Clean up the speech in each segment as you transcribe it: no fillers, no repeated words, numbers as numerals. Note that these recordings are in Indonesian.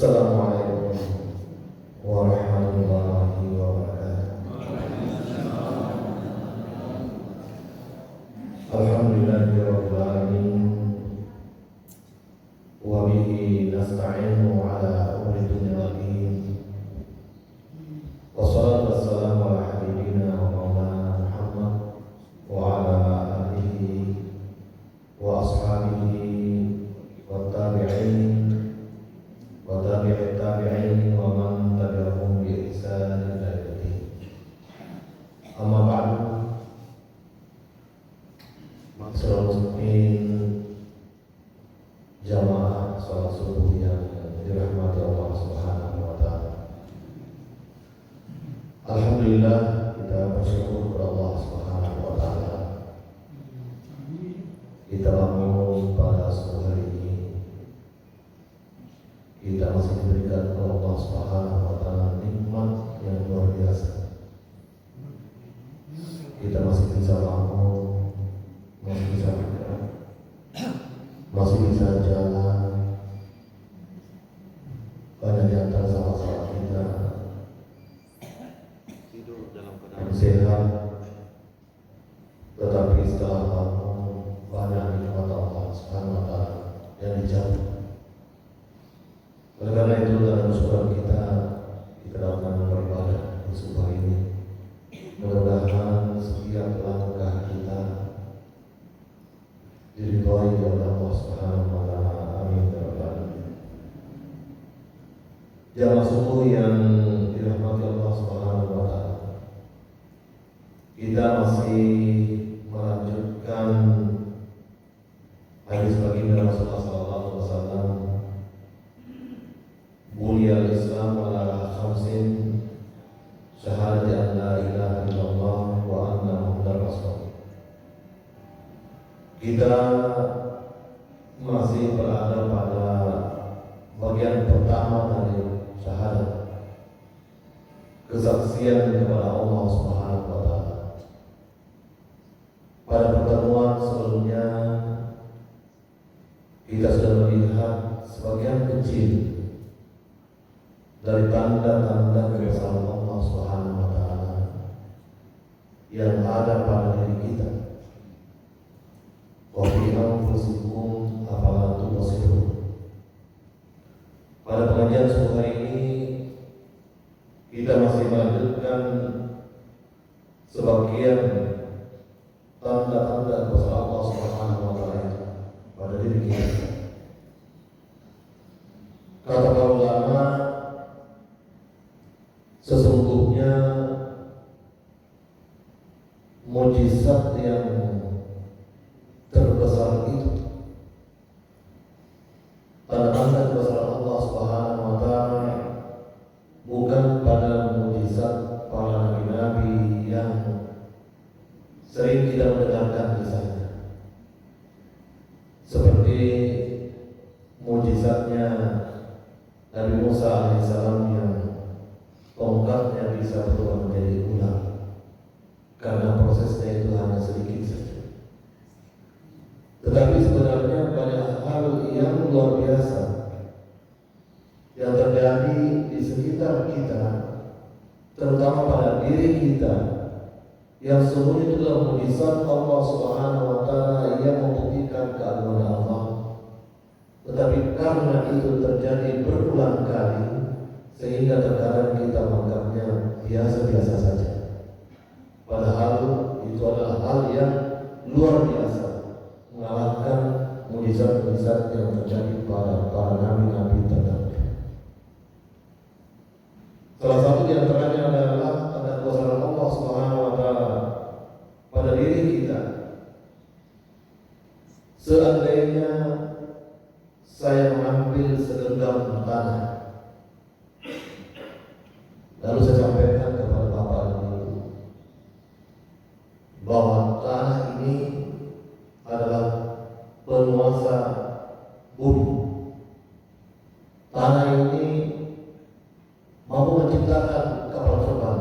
Assalamualaikum warahmatullahi wabarakatuh. Alhamdulillahirabbil alamin wa bihi nasta'inu ala umuri dunya wad din. Wassalatu wassalamu ala habibina wa maulana Muhammad wa ala alihi wa ashabihi wa tabi'in wa tabi'it tabi'in wa man tabi'ahum bi ihsan ila yaumil din. Amma ba'du. Ma'asyiral muslimin, jamaah salat subuh yang dirahmati Allah Subhanahu wa taala. Alhamdulillah, kita bersyukur kepada Allah Subhanahu wa taala. Kita bangun pada subuh hari ini, kita masih diberikan oleh Allah Subhanahu wa taala nikmat yang luar biasa. Kita masih bisa bangun, masih bisa bergerak, masih bisa jalan. Banyak di antara sahabat-sahabat kita tidur dalam keadaan sehat, tetapi setelah bangun banyak nikmat Allah Subhanahu wa taala yang dijauh. Oleh karena itu dalam syukur kita dalam beribadah di subuh ini, mudah-mudahan setiap langkah kita diridhoi oleh Allah Subhanahu wa taala. Amin ya rabbal alamin. Jamaah subuh yang dirahmati Allah Subhanahu wa taala, kita masih melanjutkan hadis baginda Rasulullah sallallahu alaihi wasallam, Buniyal Islam ala khamsin, syahadati an la ilaha illallah wa anna Muhammadar Rasul. Kita masih berada pada bagian pertama dari syahadat, kesaksian kepada Allah Subhanahu wa taala. Pada pertemuan sebelumnya kita sudah melihat sebagian kecil dari tanda-tanda kebesaran Allah Subhanahu wa taala yang ada pada diri kita. Wa fi anfusikum afala tubsirun. Pada pengajian subuh hari ini kita masih melanjutkan sebagian tanda-tanda kebesaran Allah Subhanahu wa taala pada diri kita. Kata para ulama, sesungguhnya mujizat yang terbesar itu, tanda-tanda kebesaran Allah Subhanahu wa taala, bukan pada mujizat para nabi-nabi yang sering kita mendengarkan kisahnya, seperti mujizatnya Nabi Musa alaihissalam yang tongkatnya bisa berubah menjadi ular karena prosesnya itu hanya sedikit saja. Tetapi sebenarnya banyak hal yang luar biasa yang terjadi di sekitar kita, terutama pada diri kita, yang semuanya itu adalah mujizat Allah Subhanahu wa taala yang membuktikan keagungan Allah, Tetapi karena itu terjadi berulang kali, sehingga terkadang kita menganggapnya biasa-biasa saja. Padahal itu adalah hal yang luar biasa, mengalahkan mukjizat-mukjizat yang terjadi pada para nabi-nabi terdahulu. Salah satu di antaranya adalah ada kuasa Allah Subhanahu wa taala pada diri kita. Seandainya saya mengambil segenggam tanah, lalu saya sampaikan kepada Bapak dan Ibu bahwa tanah ini adalah penguasa bumi. Tanah ini mampu menciptakan kapal terbang.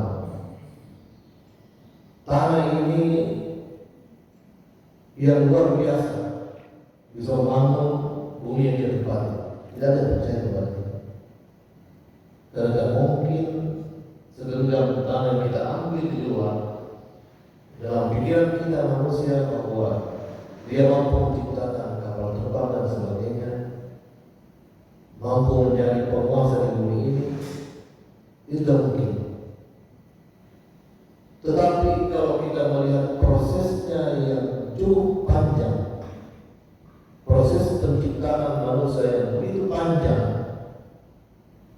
Tanah ini yang luar biasa, bisa membangun bumi yang dia tempati. Tidak ada yang percaya kepada itu. Dan tidak mungkin segenggam tanah yang kita ambil di luar, dalam pikiran kita manusia bahwa dia mampu menciptakan kapal terbang dan sebagainya, mampu menjadi penguasa di bumi ini, itu tidak mungkin. Tetapi kalau kita melihat prosesnya yang cukup panjang, proses penciptaan manusia yang begitu panjang,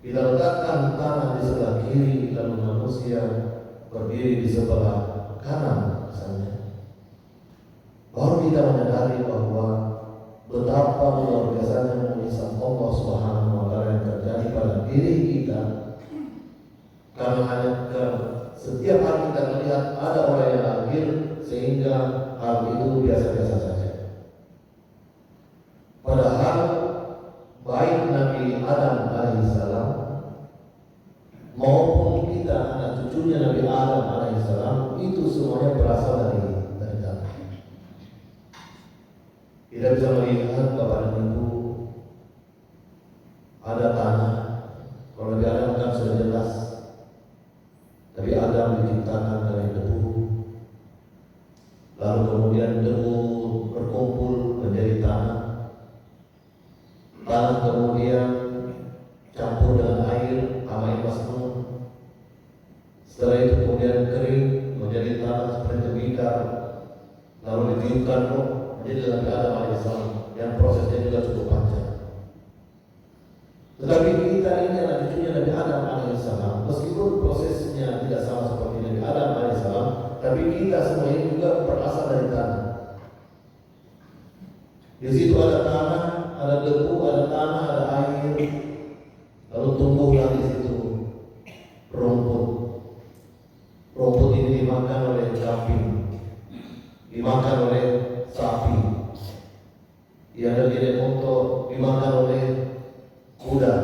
kita letakkan tanah di sebelah kiri, lalu manusia berdiri di sebelah kanan misalnya, baru kita menyadari bahwa betapa luar biasanya mukjizat Allah Subhanahu wa taala yang terjadi pada diri kita. Karena hanya setiap hari kita melihat ada orang yang lahir, sehingga hal itu biasa-biasa saja. Padahal baik Nabi Adam alaihissalam maupun kita anak cucunya Nabi Adam alaihissalam, itu semuanya berasal dari tanah. Kita bisa melihat Bapak dan Ibu, ada tanah. Kalau Nabi Adam kan sudah jelas, Nabi Adam diciptakan dari debu, lalu kemudian debu berkumpul menjadi tanah. Tanah kemudian campur dengan air, hamai masnun. Setelah itu kemudian kering menjadi tanah seperti tembikar, lalu ditiupkan roh menjadi Nabi Adam alaihissalam, yang prosesnya juga cukup panjang. Tetapi kita ini anak cucunya Nabi Adam alaihissalam, meskipun prosesnya tidak sama seperti Nabi Adam alaihissalam, tapi kita semua ini juga berasal dari tanah. Di situ ada tanah, ada debu, ada tanah, ada air, lalu tumbuhlah di situ rumput. Rumput ini dimakan oleh kambing, dimakan oleh sapi, yang ada di Lemonto dimakan oleh kuda.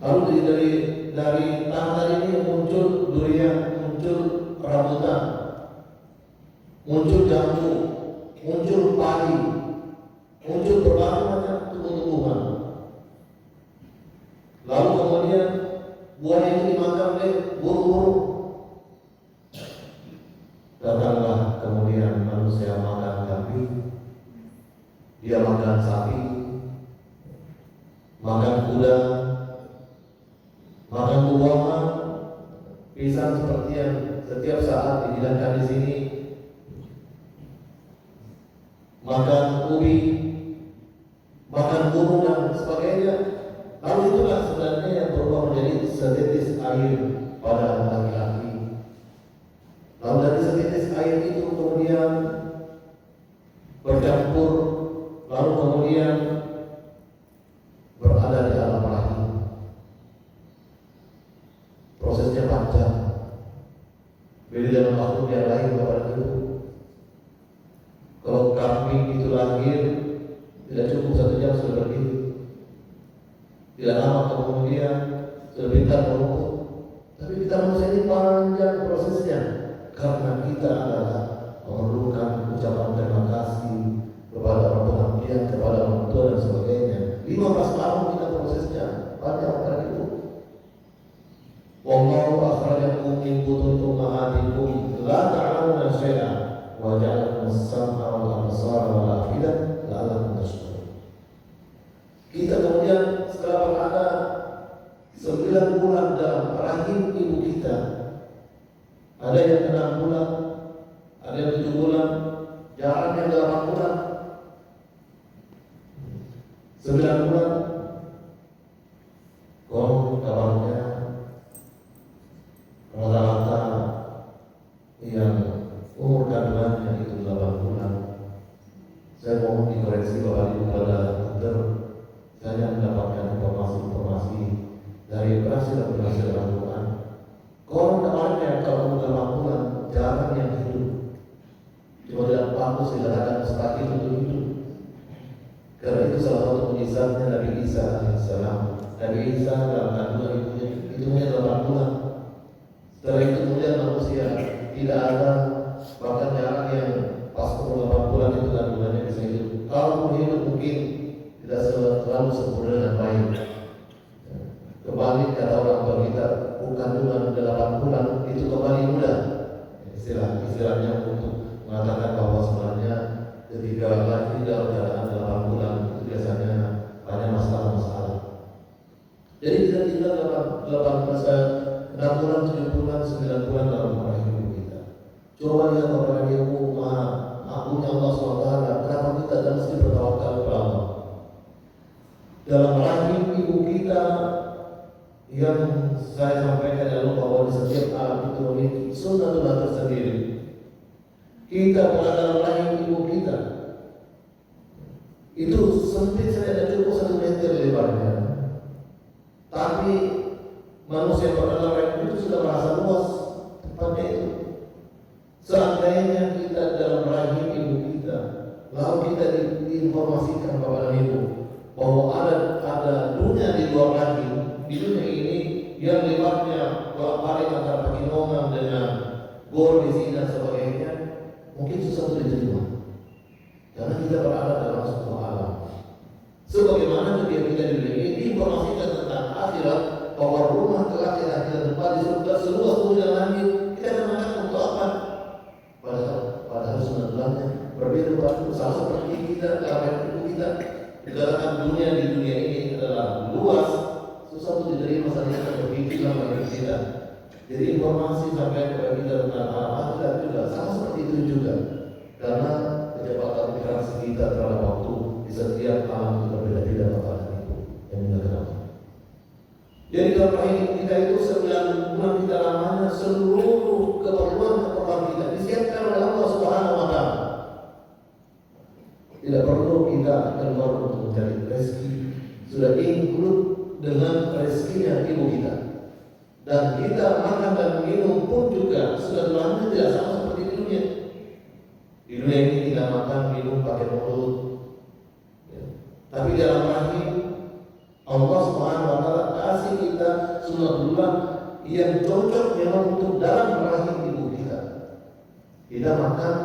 Lalu dari tanah ini muncul durian, muncul rambutan, muncul jambu, muncul padi, muncul berbagai macam tumbuh-tumbuhan. Lalu kemudian buah itu dimakan oleh burung-burung. Datanglah kemudian manusia makan kambing, dia makan sapi, makan kuda, makan buah-buahan, pisang seperti yang setiap saat dihidangkan di sini, makan ubi, makan burung dan sebagainya. Lalu itulah sebenarnya yang berubah menjadi setetes air pada laki-laki. Lalu dari setetes air itu kemudian bercampur, lalu kemudian berada di alam rahim. Prosesnya panjang. Beda dengan makhluk yang lain Bapak dan Ibu. Kalau kambing itu lahir, tidak cukup 1 jam sudah berdiri. Tidak lama kemudian sudah pintar merumput. Tapi kita manusia ini panjang prosesnya, karena kita adalah memerlukan ucapan terima kasih kepada orang pengabdian, kepada orang tua dan sebagainya. 15 tahun kita prosesnya panjang Bapak Ibu. Wallahu akhrajakum min butun ummahatikum la ta'lamuna syai'an wa ja'alakum as-sam'a wal absara wal af'idah la'allakum tashkurun. Ada yang 6 bulan, ada yang 7 bulan, jarang yang 8 bulan, 9 bulan. Konon kabarnya rata-rata yang umur kandungannya itu 8 bulan. Saya mohon dikoreksi Bapak Ibu pada dokter. Saya mendapatkan informasi dari berhasil Al-Quran. Konon kabarnya kalau umur 8 bulan jarang yang hidup. Cuma tidak bagus dikatakan mustahil untuk hidup. Karena itu salah satu mukjizatnya Nabi Isa alaihissalam. Nabi Isa dalam kandungan ibunya 8 bulan. Setelah itu kemudian manusia tidak ada, bahkan jarang yang pas umur 8 bulan itu kandungannya bisa hidup. Kalau hidup mungkin tidak selalu sempurna dan baik. Kembali kata orang tua kita, kandungan 8 bulan itu kembali muda. Istilahnya untuk mengatakan bahwa sebenarnya ketika lahir dalam keadaan 8 bulan itu biasanya banyak masalah-masalah. Jadi kita tinggal 6 bulan, 7 bulan, 9 bulan dalam rahim ibu kita. Coba lihat Bapak Ibu, akunnya Allah SWT, kenapa kita dan mesti bertawakal kepada Allah. Dalam rahim ibu kita yang saya sampaikan lalu bahwa di setiap alam itu memiliki sunnatullah tersendiri. Kita berada dalam rahim ibu kita. Itu sempit saja dan cukup 1 meter lebarnya. Tapi manusia berada dalam rahim itu sudah merasa luas tempatnya itu. Seandainya kita dalam rahim ibu kita, lalu kita diinformasikan kepada ibu bahwa ada dunia di luar rahim. Di dunia ini yang lebarnya bolak-balik antara Pekinongan dengan Gor di sini dan sebagainya, mungkin susah untuk diterima. Karena kita berada dalam sebuah alam. Sebagaimana ketika kita di dunia ini diinformasikan tentang akhirat, bahwa rumah kelak yang kita tempat di surga seluas bumi dan langit, kita akan mengatakan untuk apa? Padahal sebenarnya berbeda sama seperti kita dalam hidup kita. Dikatakan dunia di dunia ini adalah luas, susah untuk diterima saat kita berpikir dalam hidup kita. Jadi informasi sampai kepada kita tentang alam akhirat juga sama seperti itu juga. Karena kecepatan pikiran kita terhadap waktu di setiap alam itu berbeda-beda Bapak dan Ibu yang mendengar. Jadi dalam rahim kita itu 9 bulan kita lamanya seluruh keperluan kita disiapkan oleh Allah Subhanahu wa Ta'ala. Tidak perlu kita keluar untuk mencari rezeki, sudah include dengan rezekinya ibu kita. Dan kita makan dan minum pun juga sudah Tuhan tidak sama seperti di dunia. Di dunia ini kita makan minum pakai mulut, ya. Tapi dalam rahim Allah Subhanahu wa Ta'ala kasih kita sunatullah yang cocok memang untuk dalam rahim ibu kita. Kita makan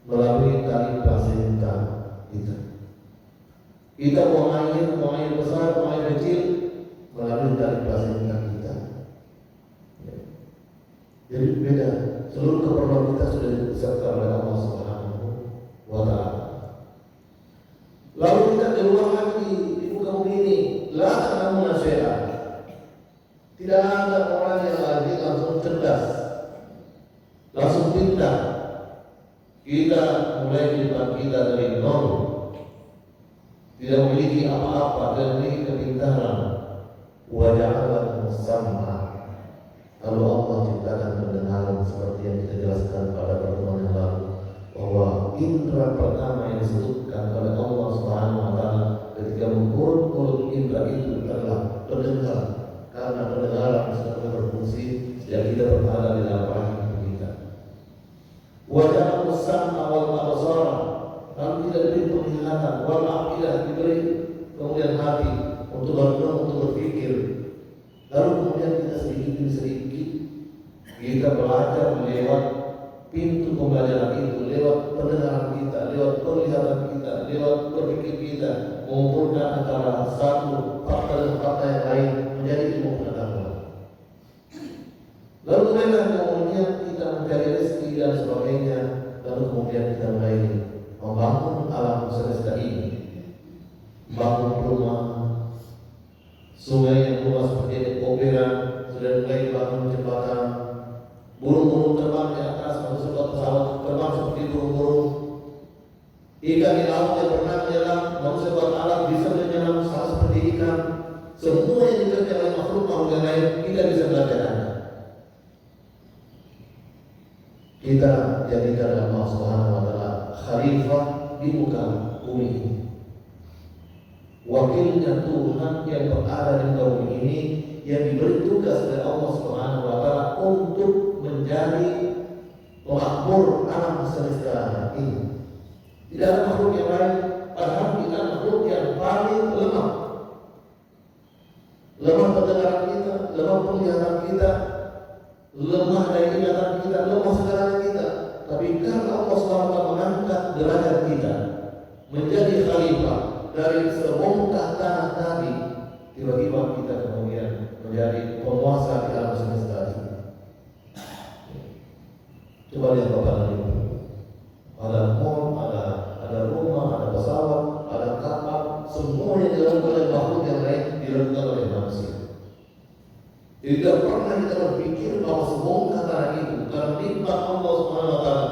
melalui tali plasenta kita. Kita buang air besar, buang air kecil melalui tali plasenta kita. Ya. Jadi beda. Seluruh keperluan kita sudah disiapkan oleh Allah Subhanahu wa Ta'ala. Lalu kita keluar lagi di muka bumi ini, la ta'lamu syai'a. Tidak ada orang yang lagi langsung cerdas, langsung pintar. Kita mulai kehidupan kita dari nol, tidak memiliki apa-apa, tidak memiliki kepintaran. Wa ja'ala sam'a. Lalu Allah ciptakan pendengaran seperti yang kita jelaskan pada pertemuan yang lalu, bahwa indera pertama yang disebutkan oleh Allah Subhanahu wa Ta'ala ketika mengurut indera itu adalah pendengar, karena pendengaran sudah berfungsi sejak kita berada di dalam rahim kita. Wajah sam'a wal absara, lalu kita diberi penglihatan, wal afidah, diberi kemudian hati untuk berdoa, untuk berpikir. Lalu kemudian kita sedikit demi sedikit kita belajar lewat pintu pembelajaran itu, lewat pendengaran kita, lewat penglihatan kita, lewat berpikir kita, mengumpulkan antara satu fakta dan fakta yang lain menjadi ilmu pengetahuan. Lalu kemudian kita mencari rezeki dan sebagainya. Lalu kemudian kita mulai membangun alam semesta ini, bangun rumah, sungai yang luas seperti Opera sudah mulai bangun jembatan, Ikan di laut yang pernah menyelam, manusia buat alat bisa menyelam sama seperti ikan. Semua yang dikerjakan oleh makhluk yang lain kita bisa belajarnya. Kita jadikan Allah Subhanahu wa taala khalifah di muka bumi ini. Wakilnya Tuhan yang berada di muka bumi ini, yang diberi tugas oleh Allah Subhanahu wa taala untuk menjadi pemakmur alam semesta ini. Tidak ada makhluk yang lain, padahal kita makhluk yang paling lemah. Lemah pendengaran kita, lemah penglihatan kita, lemah daya ingatan kita, lemah segalanya kita. Tapi karena Allah SWT mengangkat derajat kita menjadi khalifah dari sebongkah tanah tadi, tiba-tiba kita kemudian menjadi penguasa di alam semesta ini. Coba lihat Bapak dan Ibu. Ada mall, ada rumah, ada pesawat, ada kapal, semua yang dilakukan oleh makhluk yang lain dilakukan oleh manusia. Tidak pernah kita berpikir bahwa sebongkah tanah itu karena nikmat Allah Subhanahu wa taala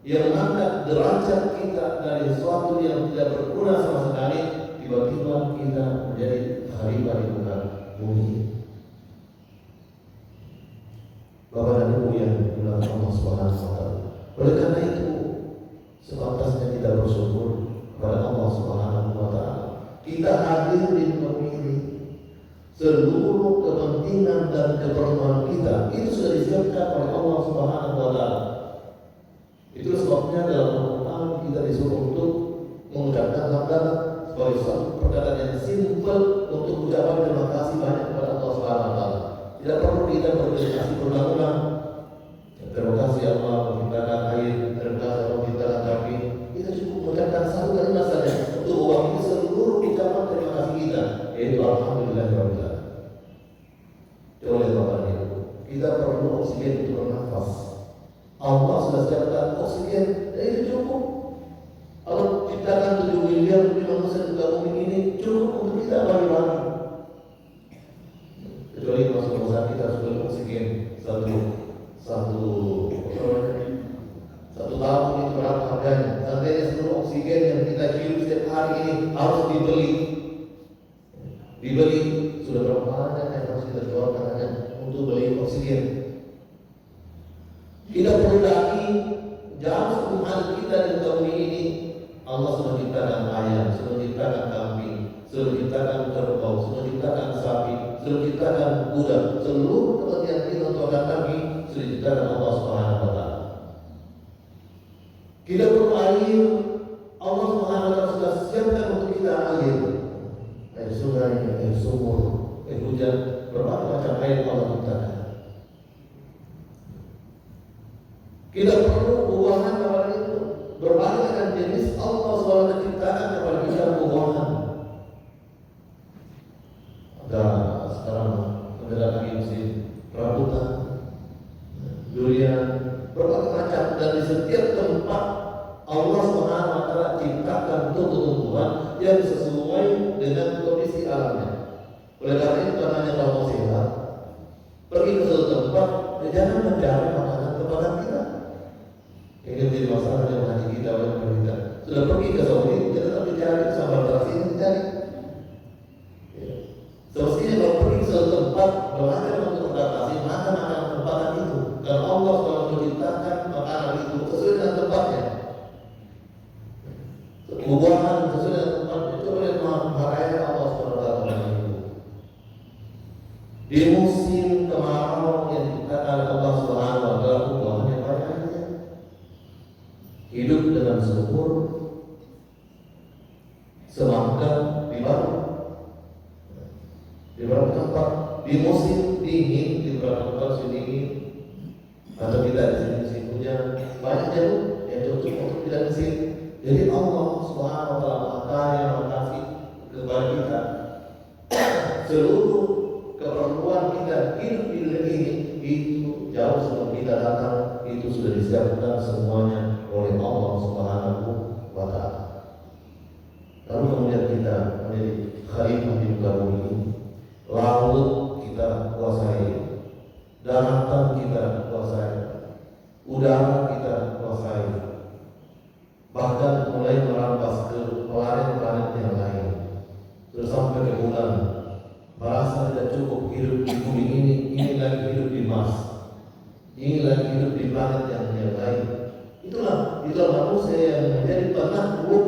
yang mengangkat derajat kita dari sesuatu yang tidak berguna sama sekali, tiba-tiba kita menjadi khalifah di muka bumi. Bapak dan Ibu yang dimuliakan Allah Subhanahu wa taala. Oleh karena itu, sepantasnya kita bersyukur kepada Allah Subhanahu wa taala. Kita hadir di muka bumi ini, seluruh kepentingan dan keperluan kita itu sudah disiapkan oleh Allah Subhanahu wa taala. Itu sebabnya dalam Al-Quran kita disuruh untuk mengucapkan hamdalah sebagai suatu perkataan yang simpel untuk ucapan terima kasih banyak kepada Allah Subhanahu wa taala. Tidak perlu kita berterima kasih berulang-ulang. Terima kasih Allah menciptakan air, terima kasih Allah menciptakan api. Kita cukup mengucapkan satu kalimat saja untuk mewakili seluruh ucapan terima kasih kita, yaitu alhamdulillahirabbil alamin. Coba lihat Bapak dan Ibu, kita perlu oksigen untuk bernafas. Allah sudah siapkan oksigen, dan itu cukup. Allah ciptakan 7 miliar lebih manusia di muka bumi ini, cukup untuk kita bagi-bagi. Kecuali masuk rumah sakit kita harus beli oksigen satu tahun itu berapa harganya? Seandainya seluruh oksigen yang kita hirup setiap hari ini harus dibeli sudah berapa banyak yang harus kita keluarkan hanya untuk beli oksigen. Tidak perlu lagi jauh Tuhan kita di muka bumi ini. Allah sudah ciptakan ayam, sudah ciptakan kambing, sudah ciptakan kerbau, sudah ciptakan sapi, sudah ciptakan kuda. Seluruh kepentingan kita untuk akan kami sudah ciptakan Allah Subhanahu wa taala. Kita perlu air, Allah Subhanahu wa taala sudah siapkan untuk kita air sungai, air sumur, air hujan, berbagai macam air Allah ciptakan. Kita perlu buah-buahan kepada itu, berbagai macam jenis Allah SWT ciptakan kepada kita buah-buahan. Ada sekarang ada lagi musim rambutan, durian, berbagai macam, dan di setiap tempat Allah SWT ciptakan tumbuh-tumbuhan yang sesuai dengan kondisi alamnya. Oleh karena itu, karena kalau mau sehat, pergi ke suatu tempat, jangan mencari makanan tempatan kita. Ini menjadi masalah yang mengaji kita oleh pemerintah. Sudah pergi ke Saudi, kita tetap dicari sambal terasi ini dicari. Semestinya kalau pergi ke suatu tempat, belajar untuk beradaptasi makan tempatan itu. Karena Allah telah menciptakan makanan itu sesuai dengan tempatnya. Buah-buahan sesuai dengan tempatnya. Coba lihat marahnya Allah SWT itu. Di musim kemarau yang dikatakan Allah Subhanahu wa taala, buahnya banyak aja. Hidup dengan subur, semangka di beberapa tempat, di musim dingin di beberapa tempat musim dingin, atau tidak di sini musim hujan, banyak jalur yang cocok untuk tidak mesin. Jadi Allah Subhanahu wa taala makasih kepada kita seluruh keperluan kita hidup di dunia ini itu jauh sebelum kita datang itu sudah disiapkan semuanya oleh Allah Subhanahu wa taala. Lalu kemudian kita menjadi khalifah di muka bumi ini. Laut kita kuasai, daratan kita kuasai, udara kita kuasai, bahkan mulai merampas ke planet-planet yang lain, terus sampai ke bulan. Merasa tidak cukup hidup di bumi ini, ingin lagi hidup di Mars, ingin lagi hidup di planet yang lain. Itulah manusia yang menjadi penakluk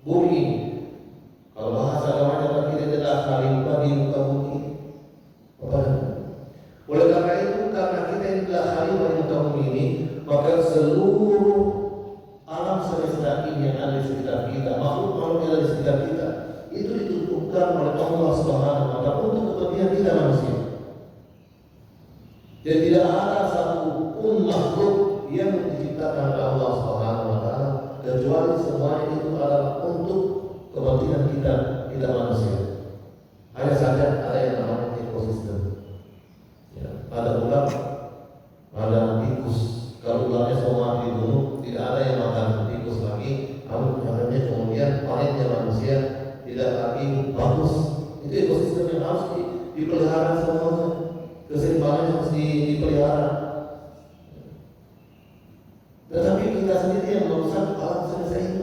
bumi ini. Kalau bahasa agamanya kita adalah khalifah di muka bumi. Oleh karena itu, karena kita ini adalah khalifah di muka bumi ini, maka seluruh alam semesta ini yang ada di sekitar kita, makhluk yang ada di sekitar kita, itu ditentukan oleh Allah Subhanahu wa Ta'ala untuk kepentingan kita manusia. Dan tidak ada satu pun makhluk yang diciptakan oleh Allah Subhanahu wa Ta'ala kecuali semuanya itu adalah untuk kepentingan kita manusia. Hanya saja ada yang namanya ekosistem. Ya, ada ular, ada tikus. Kalau ularnya semua dibunuh, tidak ada yang makan tikus lagi. Akhirnya kemudian planetnya manusia tidak lagi bagus. Itu ekosistem yang harus dipelihara semuanya. Keseimbangan harus dipelihara. Tetapi kita sendiri yang merusak alam semesta ini.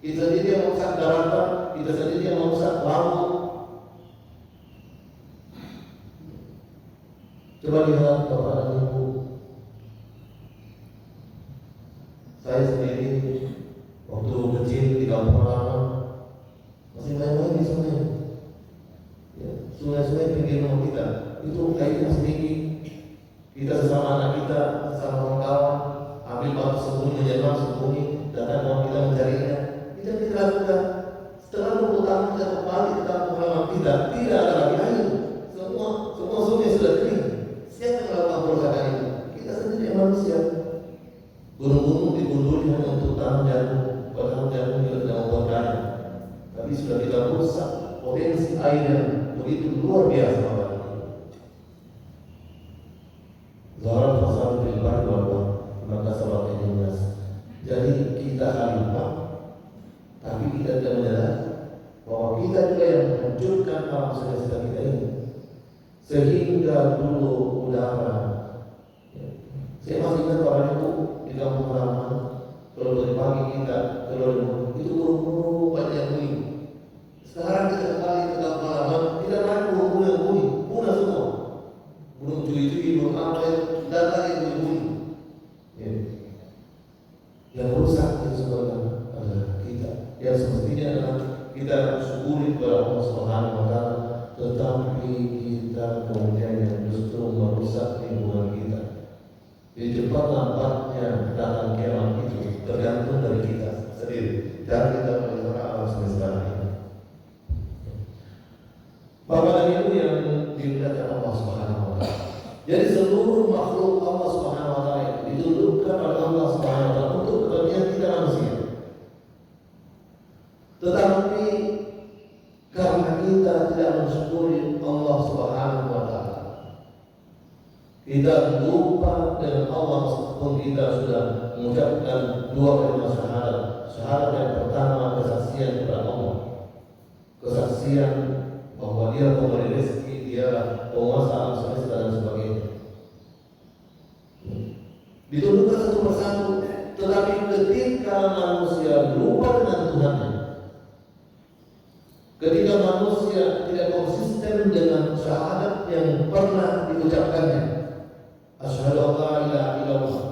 Kita sendiri yang merusak daratan, kita sendiri yang merusak laut. Coba lihat Bapak dan Ibu, saya sendiri waktu kecil di kampung halaman masih main-main di sungai. Ya, sungai-sungai pinggir rumah kita itu airnya sedikit. Kita sesama anak kita, sesama kawan, ambil batu sembunyi, menyelam sembunyi, datang kawan kita mencarinya. Kita lakukan. Setelah 20 tahun kita kembali ke kampung halaman kita, tidak ada lagi air. Semua sungai sudah kering. Siapa yang melakukan perusahaan itu? Kita sendiri manusia. Gunung-gunung digunduli hanya untuk tanam jagung. Padahal jagung juga tidak membuat kaya. Tapi sudah kita rusak potensi air yang begitu luar biasa. Zahar fasal fil barri wal bahr, maka sahabat ini nas. Jadi kita khalifah, tapi kita tidak menyadari bahwa kita juga yang menghancurkan alam semesta kita ini. Sehingga dulu udara, saya masih ingat orang itu di kampung halaman, kalau dari pagi kita keluar itu burung-burung banyak yang bunyi. Sekarang kita kembali ke kampung halaman, tidak lagi burung-burung yang bunyi, punah semua. Burung cuy-cuy, burung apa yang datang yang bunyi. Yang rusak itu sebenarnya adalah kita. Yang semestinya adalah kita syukuri kepada Allah Subhanahu wa Ta'ala, tetapi kita kemudian yang justru merusak lingkungan kita. Jadi cepat lambatnya datang kiamat itu tergantung dari kita sendiri. Dan kita melihara alam semesta ini. Bapak dan Ibu yang dimuliakan Allah Subhanahu wa Ta'ala. Jadi seluruh makhluk Allah Subhanahu wa Ta'ala ditundukkan oleh Allah Subhanahu wa Ta'ala untuk kepentingan kita manusia. Tetapi karena kita tidak mensyukuri Allah Subhanahu wa Ta'ala, kita lupa dengan Allah meskipun kita sudah mengucapkan dua kalimat syahadat. Syahadat yang pertama kesaksian kepada Allah, kesaksian bahwa Dia pemberi rezeki, Dia penguasa alam semesta dan sebagainya. Ditundukkan satu persatu, tetapi ketika manusia lupa dengan Tuhannya, ketika manusia tidak konsisten dengan syahadat yang pernah diucapkannya, asyhadu an la ilaha illallah,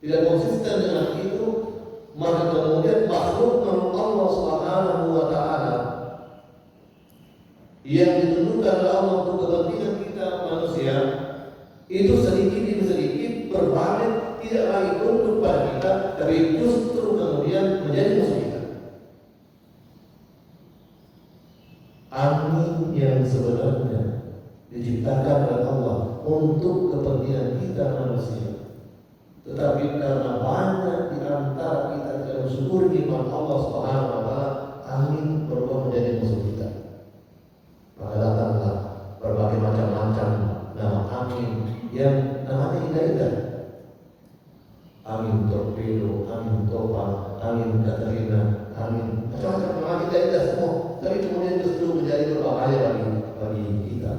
tidak konsisten dengan itu, maka kemudian makhluk Allah Subhanahu wa Ta'ala yang ditundukkan oleh Allah untuk kepentingan kita manusia itu sedikit demi sedikit berbalik, tidak lagi tunduk pada kita, tapi justru kemudian menjadi musuh kita. Angin yang sebenarnya diciptakan oleh Allah untuk kepentingan kita manusia, tetapi karena banyak di antara kita tidak bersyukur nikmat Allah Subhanahu wa Ta'ala, angin berubah menjadi musuh kita. Maka datanglah berbagai macam-macam nama angin yang namanya indah-indah. Angin torpedo, angin topan, angin Katrina, angin macam-macam nama indah-indah semua. Tapi kemudian justru menjadi berbahaya bagi kita.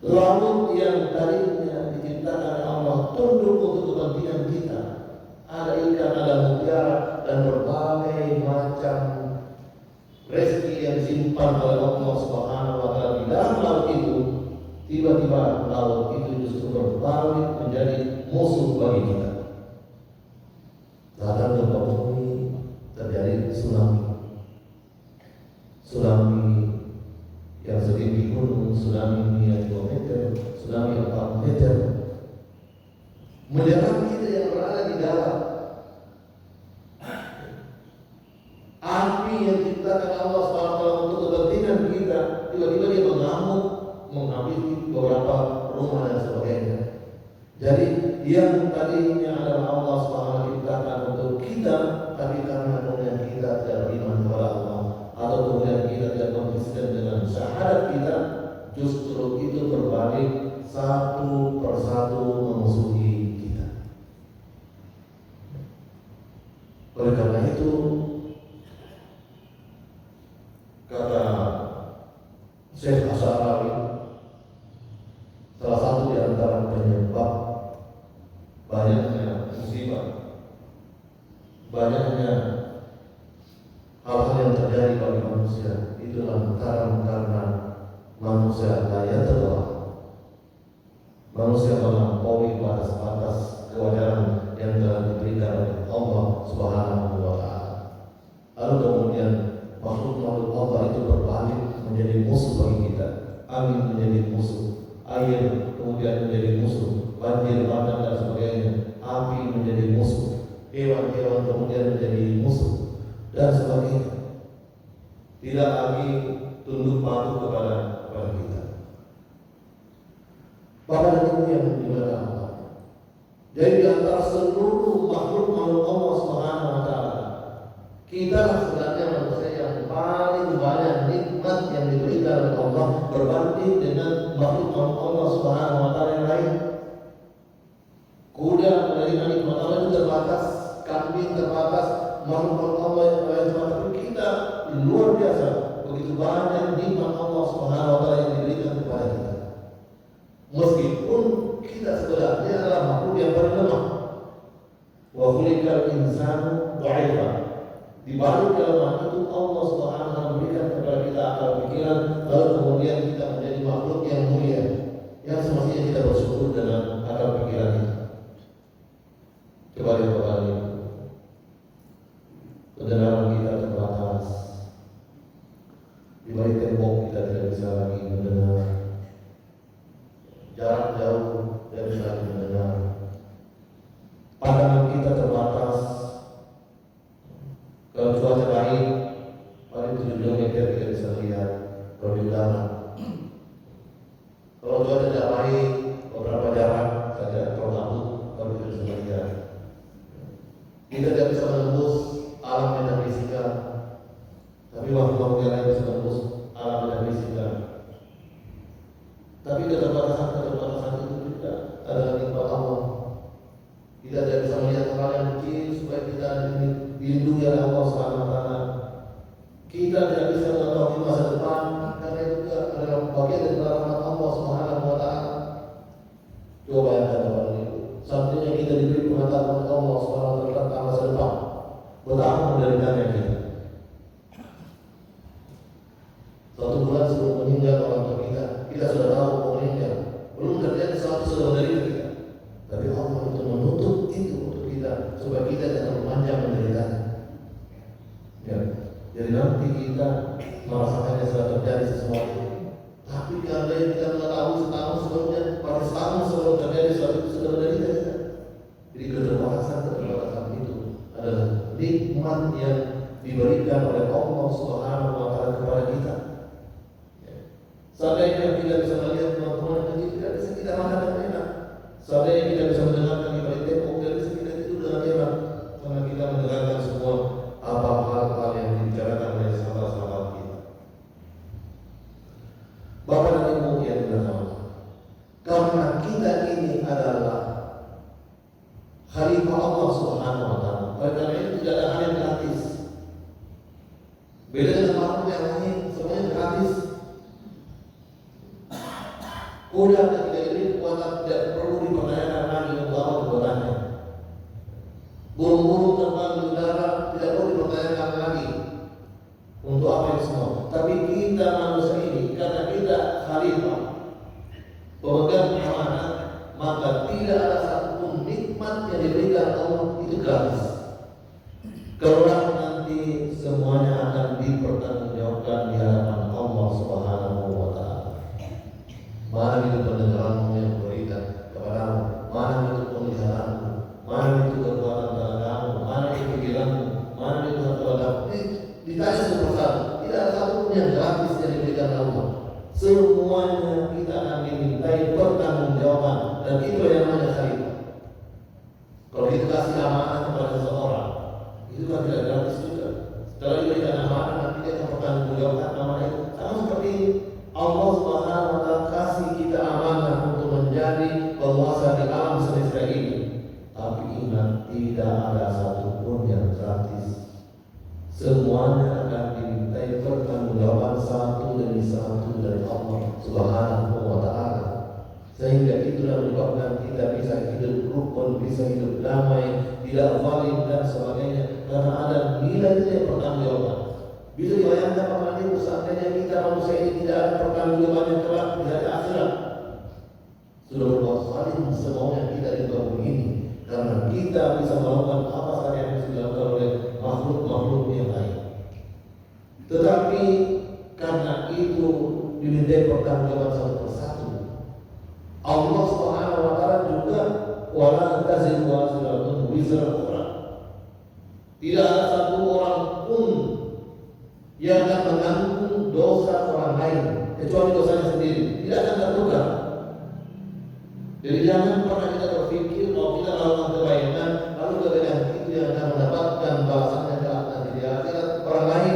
Laut yang tadinya diciptakan Allah tunduk untuk kepentingan kita. Ada ikan, ada mutiara, dan berbagai macam rezeki yang disimpan oleh Allah Subhanahu wa Ta'ala di dalam laut itu. Tiba-tiba laut itu justru berbalik menjadi musuh bagi kita. Datang gempa bumi, terjadi tsunami. Tsunami yang setinggi gunung, tsunami yang 2 meter, tsunami yang 4 meter, menyerang kita yang berada di dalam. Api yang diciptakan Allah SWT untuk kepentingan kita, tiba-tiba dia mengamuk, menghabisi beberapa rumah dan sebagainya. Jadi yang tadinya adalah Allah SWT ciptakan untuk kita, tapi karena kemudian kita tidak beriman kepada Allah, atau kemudian kita tidak konsisten dengan syahadat kita, justru itu berbalik satu persatu memusuhi kita. Oleh karena itu, kata Syekh Asy'ari, salah satu di antara penyebab banyaknya musibah, banyaknya hal-hal yang terjadi bagi manusia itu lantaran karena manusia layak terbawa. Manusia melampaui batas-batas kewajaran yang telah diberikan oleh Allah Subhanahu wa Ta'ala. Lalu kemudian makhluk-makhluk Allah itu berbalik menjadi musuh bagi kita. Angin menjadi musuh, air kemudian menjadi musuh, banjir bandang dan sebagainya, api menjadi musuh, hewan-hewan kemudian menjadi musuh dan sebagainya. Tidak lagi tunduk patuh kepada kita. Bapak dan Ibu yang dimuliakan Allah. Jadi di antara seluruh makhluk Allah Subhanahu wa Ta'ala, kita sebenarnya manusia yang paling banyak nikmat yang diberikan oleh Allah berbanding dengan makhluk Allah Subhanahu wa Ta'ala yang lain. Kuda menerima nikmat Allah itu terbatas, kambing terbatas, makhluk Allah yang lain terbatas. Tapi kita luar biasa, begitu banyak nikmat Allah Subhanahu wa Ta'ala yang diberikan kepada kita. Meskipun kita sebenarnya adalah makhluk yang paling lemah. Wa khuliqal insanu dha'ifa. Di balik kelemahan itu Allah Subhanahu wa Ta'ala memberikan kepada kita akal pikiran, lalu kemudian kita menjadi makhluk yang mulia, yang semestinya kita bersyukur dengan akal pikiran itu. Coba lihat Bapak Ibu, pendengaran kita terbatas, di balik tembok kita tidak bisa lagi mendengar, jarak jauh tidak bisa lagi mendengar, pandangan kita terbatas. Kalau cuaca baik, paling 7 km kita bisa lihat kalau di udara. Kalau cuaca tidak baik, beberapa jarak saja terlalu baru kita bisa lihat. Kita tidak bisa menembus alam metafisika, tapi makhluk yang lain bisa menembus alam metafisika. Tapi keterbatasan itu juga adalah nikmat Allah. Kita tidak bisa melihat hal yang kecil supaya kita dilindungi oleh Allah Subhanahu wa Ta'ala. Kita tidak bisa mengetahui masa depan karena itu juga adalah bagian dari rahmat Allah Subhanahu wa Ta'ala. Coba bayangkan Bapak Ibu, seandainya kita diberi pengetahuan Allah Subhanahu wa Ta'ala tentang masa depan, betapa menderitanya kita. 1 bulan sebelum meninggal orang tua kita sudah tahu mau meninggal, belum terjadi sesuatu sudah menderita kita. Tapi Allah itu menutup itu untuk kita supaya kita tidak memanjang menderitanya. Ya. Jadi nanti kita merasakannya setelah terjadi sesuatu. Tapi kalau kita mengetahui setahun sebelumnya, pada setahun sebelum terjadi sesuatu itu sudah menderita kita. Jadi keterbatasan itu adalah nikmat yang diberikan oleh Allah Subhanahu wa Ta'ala kepada kita. Seandainya kita bisa melihat teman-teman kecil, tidak bisa kita makan dengan enak. Seandainya kita bisa mendengarkan di balik tembok, tidak bisa kita tidur dengan enak, karena kita mendengarkan semua apa hal-hal yang dibicarakan oleh sahabat-sahabat kita. Bapak dan Ibu yang dirahmati, karena kita ini adalah khalifah Allah Subhanahu wa Ta'ala, oleh karena itu tidak ada hal yang gratis. Beda dengan makhluk yang lain, semuanya gratis. Udah ketika ini kekuatan tidak perlu dipertanyakan lagi untuk apa kekuatannya. Burung-burung terbang di udara tidak perlu dipertanyakan lagi untuk apa itu semua. Tapi kita manusia ini karena kita khalifah, pemegang amanah, maka tidak ada satupun nikmat yang diberikan Allah itu gratis. Kelak nanti semuanya akan dipertanggungjawabkan di hadapan Allah Subhanahu wa Ta'ala. Mana itu pendengaranmu yang kuberikan kepadamu, mana itu penglihatanmu, mana itu kekuatan tanganmu, mana itu pikiranmu, mana itu kekuatanmu. Ditanya satu persatu, tidak ada satupun yang gratis yang diberikan Allah. Semuanya kita akan dimintai pertanggungjawaban, dan itu yang namanya khalifah. Kalau kita kasih amanah kepada seseorang, itu kan tidak gratis juga. Setelah diberikan amanah, nanti dia akan pertanggungjawabkan amanah itu. Sama seperti Allah Subhanahu wa Ta'ala kasih kita amanah untuk menjadi penguasa di alam semesta ini. Tapi ingat, tidak ada satupun yang gratis. Semuanya akan dimintai pertanggungjawaban satu demi satu dari Allah Subhanahu wa Ta'ala. Sehingga itulah menyebabkan kita bisa hidup rukun, bisa hidup damai, tidak zalim dan sebagainya, karena ada nilai-nilai pertanggungjawaban. Bisa dibayangkan Bapak Ibu, seandainya kita manusia ini tidak ada pertanggungjawaban yang kelak di hari akhirat, sudah berbuat zalim semaunya kita di muka bumi ini, karena kita bisa melakukan apa saja yang bisa dilakukan oleh makhluk-makhluk yang lain. Tetapi karena itu dimintai pertanggungjawaban satu persatu. Allah Subhanahu wa Ta'ala juga wala taziru waziratun wizra ukhra. Tidak ada satu orang pun yang akan menanggung dosa orang lain kecuali dosanya sendiri. Tidak akan tertukar. Jadi jangan pernah kita berpikir bahwa kita melakukan kebaikan lalu kebaikan itu yang akan mendapatkan balasannya kelak nanti di akhirat orang lain.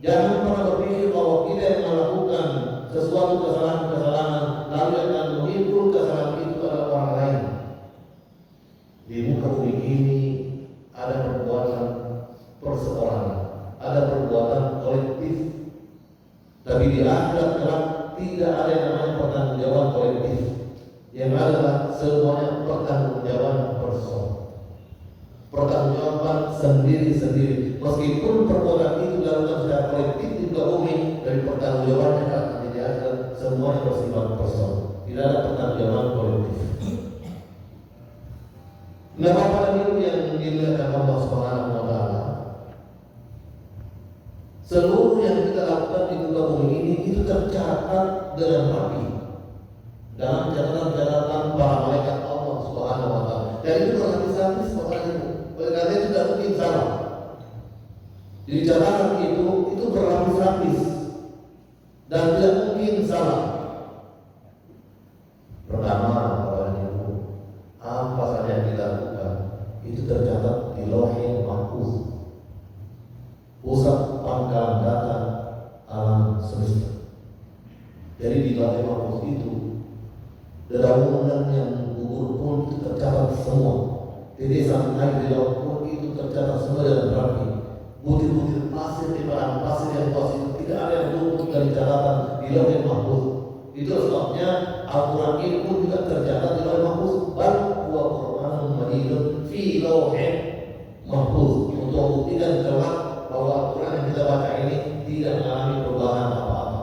Jangan pernah berpikir bahwa kita yang melakukan sesuatu kesalahan-kesalahan lalu yang akan mengikul kesalahan itu adalah orang lain. Di muka bumi ini ada perbuatan perseorangan, ada perbuatan kolektif. Tapi di akhirat kelak tidak ada yang namanya pertanggungjawaban kolektif. Yang adalah semuanya pertanggungjawaban personal, pertanggungjawaban sendiri-sendiri. Meskipun perbuatan itu dilakukan secara kolektif di muka bumi, dari pertanggungjawabannya kan nanti di akhirat semuanya bersifat personal. Tidak ada pertanggungjawaban kolektif. Nah, Bapak dan Ibu yang dimuliakan Allah Subhanahu wa Ta'ala, seluruh yang kita lakukan di muka bumi ini itu tercatat dengan rapi dalam catatan-catatan para malaikat Allah Subhanahu wa Ta'ala. Dan itu berlapis-lapis Bapak dan Ibu. Oleh karena itu tidak mungkin salah. Jadi catatan itu berlapis-lapis dan tidak mungkin salah. Pertama, Bapak dan Ibu, apa saja yang kita lakukan itu tercatat di Lauhul Mahfuz, pusat pangkalan data alam semesta. Jadi di Lauhul Mahfuz itu dedaunan yang gugur pun itu tercatat semua. Tetesan air di laut pun itu tercatat semua dengan rapi. Butir-butir pasir di bahan pasir yang luas itu tidak ada yang luput dari catatan di Lauhul Mahfuz. Itu sebabnya Al-Quran ini pun juga tercatat di Lauhul Mahfuz. Bal huwa Qur'anun majidun fi Lauhul Mahfuz, untuk membuktikan kelak bahwa Al-Quran yang kita baca ini tidak mengalami perubahan apa-apa.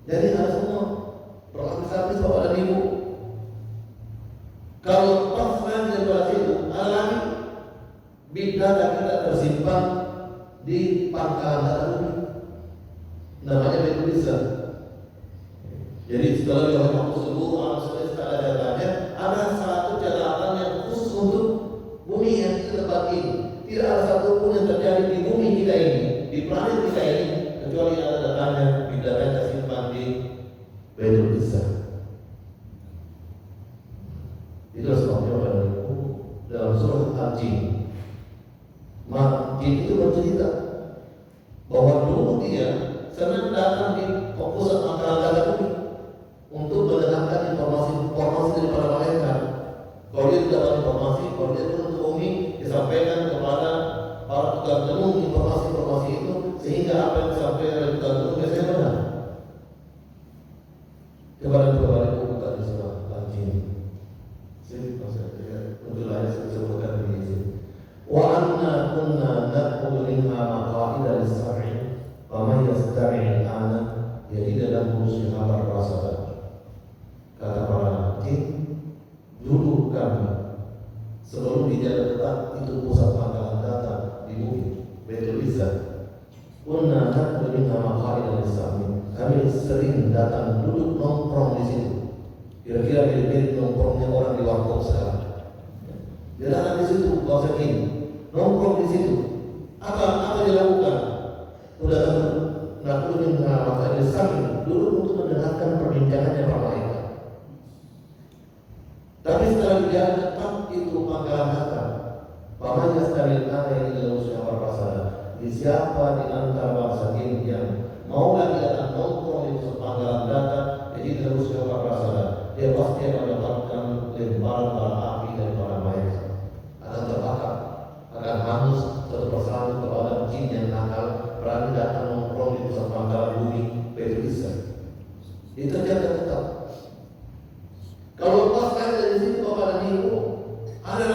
Jadi ada semua berlapis-lapis Bapak dan Ibu. Kalau lepas lagi daripada situ, ada lagi big data kita tersimpan di pangkalan data bumi, namanya Bekulisah. Jadi setelah di Lauhul Mahfuz seluruh alam semesta ada datanya, ada satu catatan yang khusus untuk bumi yang kita tempat ini. Tidak ada satupun yang terjadi di bumi kita ini, di planet kita ini, kecuali ada datanya, big data yang tersimpan di Bekulisah. Itu sebabnya pada Ibu dalam surah Al-Jin, Jin itu bercerita bahwa dulu dia senang datang di pusat pangkalan data bumi untuk mendengarkan informasi daripada malaikat. Kalau dia dapat informasi, kalau dia turun ke bumi, disampaikan kepada para tukang tenung informasi itu, sehingga apa yang disampaikan oleh tukang tenung biasanya benar. Kembali buka di surah Al-Jin. Untuk ayat sebutkan di sini. Wa anna kunna naqulu minha maqa'ida lis-sam'i wa man yastami' al-ana yajid lahu shihaban rasada. Kata para jin, dulu kami sebelum dijadikan tetap itu pusat pangkalan data di bumi Baitul Izzah. Kunna naqulu minha maqa'ida lis-sam'i. Kami sering datang duduk nongkrong di situ. Kira-kira mirip-mirip nongkrongnya orang di warkop sekarang. Dia datang di situ, bahasa kini, nongkrong di situ. Apa dia lakukan? Udah nakutin maka dia sambil duduk untuk mendengarkan perbincangannya para malaikat. Tapi setelah dia tetap itu pangkalan kata, pamannya sekali ada yang dalam siapa pasal. Di siapa di antara bangsa ini yang mau lagi datang nongkrong itu pangkalan data, jadi terus siapa pasal. Dia pasti akan mendapatkan lemparan bara api dari para malaikat. Akan terbakar, akan hangus satu persatu kepada jin yang nakal berani datang nongkrong di pusat pangkalan bumi Baitul Izzah. Itu terjadi tetap. Kalau pas saya dari situ kepada Niku, ada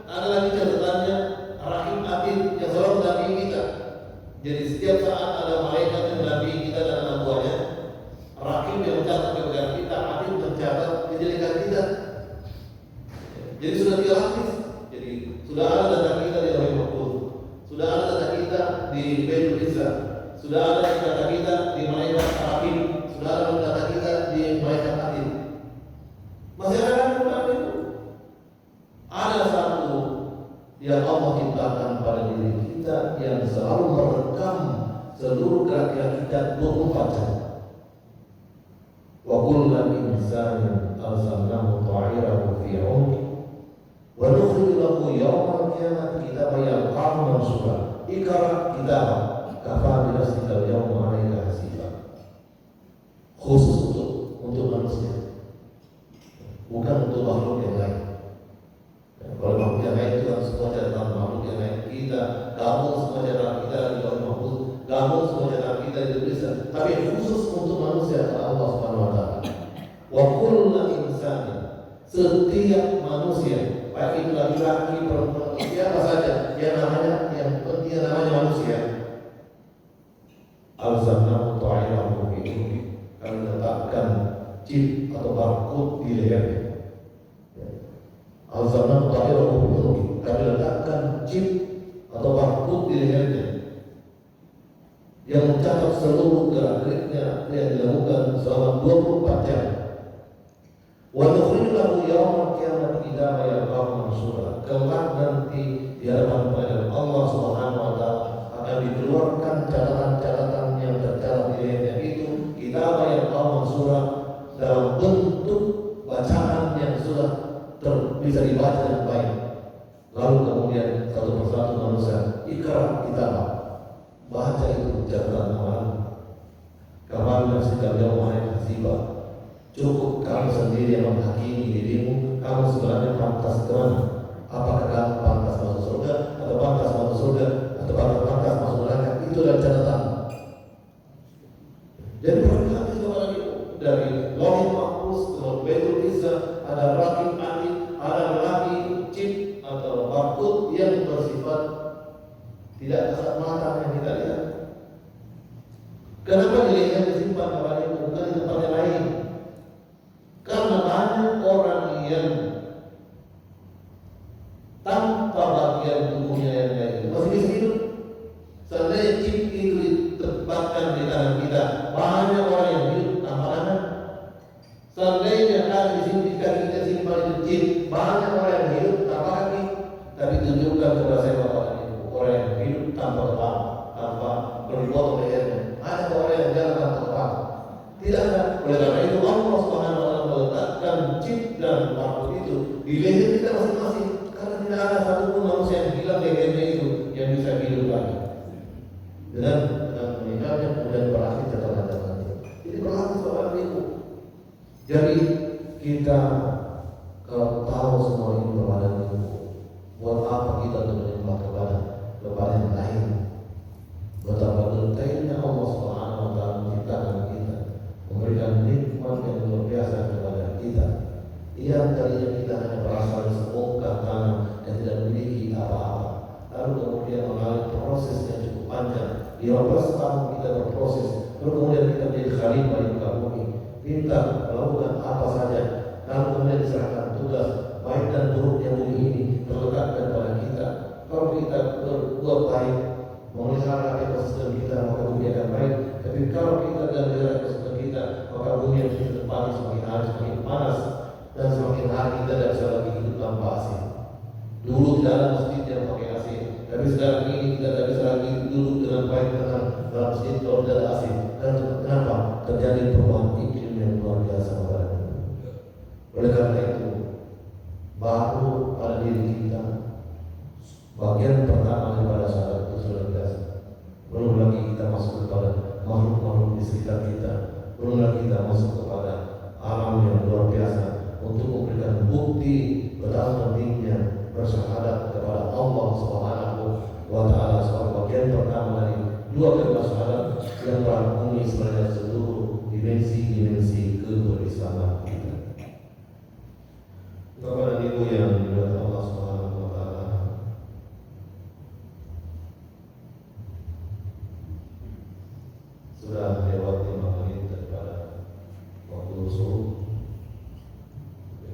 lagi catatannya Rahim Atid yang selalu mendampingi kita. Jadi setiap saat ada malaikat yang mendampingi kita dan anak buahnya. Rahim yang mencatat kebenaran kita, Atid mencatat kejelekan kita. Jadi sudah 3 lapis. Jadi sudah ada data kita di Lauhul Mahfuz, sudah ada data kita di Baitul Izzah, sudah ada data kita di malaikat Rahim, sudah ada data kita di malaikat Atid. Masih ada Quran itu. Ada satu yang Allah ciptakan pada diri kita yang selalu merekam seluruh gerak-gerik kita 24 jam. Wa kullu insanin alzamnahu ta'irahu fi 'unqi wa nukhrij lahu yawmal qiyamati kitaban yalqahu mansura. Iqra kitabak kafa bi nafsika al-yawma 'alaika hasiba. Khusus untuk manusia, bukan untuk makhluk yang lain. Kalau makhluk yang lain itu kan semua catatan makhluk yang lain kita, gabung semua catatan kita di Lauhul Mahfuz, gabung semua catatan kita di tulisan. Tapi khusus untuk manusia Allah Subhanahu Wa Taala. Wa kullu insanin, setiap manusia, baik itu laki-laki, perempuan, siapa saja yang namanya manusia, alzamnahu ta'irahu fi 'unqi, kami letakkan chip atau barcode di lehernya. Alzamnahu ta'irahu fi 'unqi, kami letakkan chip atau barcode di lehernya yang mencatat seluruh gerak-geriknya yang dilakukan selama 24 jam. Wa nukhrij lahu yawmal qiyamati kitaban yalqahu mansura. Kelak nanti di hadapan Allah Subhanahu wa taala akan dikeluarkan catatan-catatan yang tercatat di lehernya itu kitaban yalqahu mansura dalam bentuk bacaan yang sudah bisa dibaca dengan baik. Lalu kemudian satu persatu manusia ikrar kitabah, baca itu catatan amalan. Kapan nafsika al-yawma 'alaika hasiba. Cukup kamu sendiri yang menghakimi dirimu, kamu sebenarnya pantas ke mana? Apakah kamu pantas masuk surga atau pantas masuk surga atau pantas masuk neraka? Itu adalah catatan. Jadi berkali dari Lauhul Mahfuz ke Baitul Izzah ada Rahim Atid, ada lagi chip atau barcode yang bersifat tidak kasat mata yang kita lihat. Kenapa dilihat disimpan kepada itu bukan di tempat yang lain? Karena banyak orang yang tanpa bagian tubuhnya yang lain masih bisa hidup. Seandainya chip itu ditempatkan di tangan kita, banyak orang yang hidup tanpa tangan. Seandainya ada di sini kaki kita simpan itu chip, banyak orang yang hidup tanpa kaki. Tapi tunjukkan kepada saya Bapak dan Ibu, orang yang hidup tanpa kepala, tanpa berbuat lehernya. Ada orang yang jalan tanpa kepala. Tidak ada. Oleh karena itu Allah Subhanahu wa taala meletakkan chip dan barcode itu di leher kita masing-masing. Karena tidak ada satupun manusia yang hilang lehernya itu yang bisa hidup lagi. Dengan meninggalnya kemudian berakhir catatan-catatannya. Jadi berlaku Bapak Ibu. Jadi kita tahu semua ini kepada Ibu. Buat apa kita menyembah kepada yang lain? Betapa detailnya Allah Subhanahu wa taala menciptakan kita, memberikan nikmat yang luar 15 tahun kita berproses, kemudian kita menjadi khalifah di muka bumi, kita melakukan apa saja, lalu kemudian diserahkan tugas baik dan buruknya bumi ini terletakkan pada kita. Kalau kita berbuat baik, memelihara ekosistem kita, maka bumi akan baik. Tapi kalau kita tidak memelihara ekosistem kita, maka bumi yang kita tempati semakin hari semakin panas, dan semakin hari kita tidak bisa lagi hidup tanpa AC. Dulu tidak ada masjid yang pakai AC, tapi sekarang ini kita tidak bisa lagi duduk dengan baik dengan dalam masjid kalau tidak ada AC. Dan kenapa? Terjadi perubahan iklim yang luar biasa pada kita. Oleh karena itu, baru pada diri kita bagian pertama daripada syarat itu sudah biasa. Belum lagi kita masuk kepada makhluk-makhluk di sekitar kita, belum lagi kita masuk kepada alam yang luar biasa untuk memberikan bukti betapa pentingnya bersyahadat kepada Allah Subhanahu wa Ta'ala sebagai bagian pertama dari dua kalimat syahadat yang merangkumi sebenarnya seluruh dimensi-dimensi keberislaman kita. Kepada ibu yang dimuliakan Allah Subhanahu wa Ta'ala, sudah lewat 5 menit daripada waktu subuh.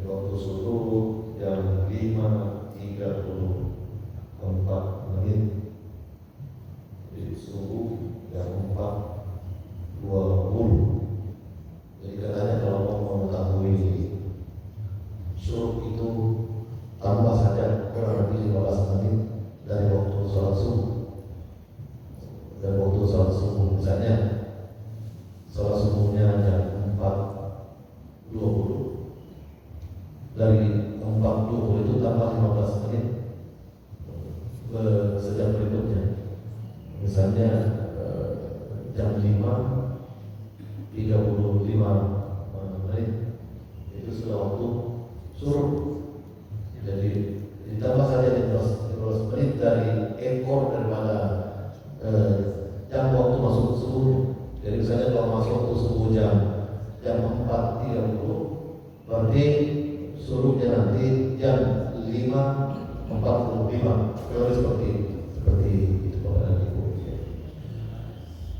Waktu subuh jam 5.34 menit. Jadi subuh jam 4.20. Jadi katanya kalau mau mengetahui suruh itu tambah saja kurang lebih 15 menit dari waktu sholat subuh. Dan waktu sholat subuh misalnya sholat subuhnya jam 4.20, dari 4.20 itu tambah 15 menit ke sejam berikutnya. Misalnya jam 5.35 menit itu sudah waktu suruh. Jadi ditambah saja 15 menit dari ekor daripada jam waktu masuk subuh. Jadi misalnya kalau masuk waktu subuh jam 4.30, berarti suruhnya nanti jam 5.45. Kalau seperti itu pada ibu.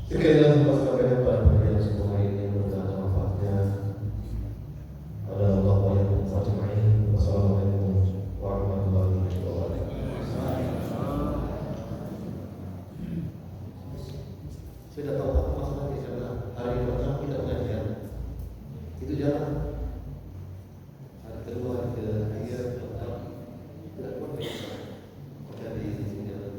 Sekalian pas kalian pada pemberian semua ini berkata manfaatnya. Assalamualaikum warahmatullahi wabarakatuh. Sudah tahu apa maksudnya karena hari pertama kita belajar itu jalan. Hari kedua, hari ketiga, tidak boleh dari sini jalan.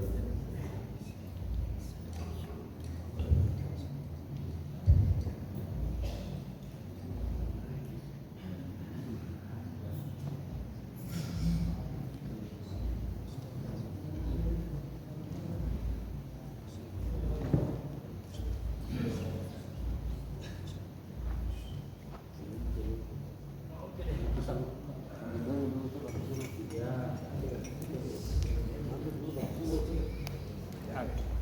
Yeah.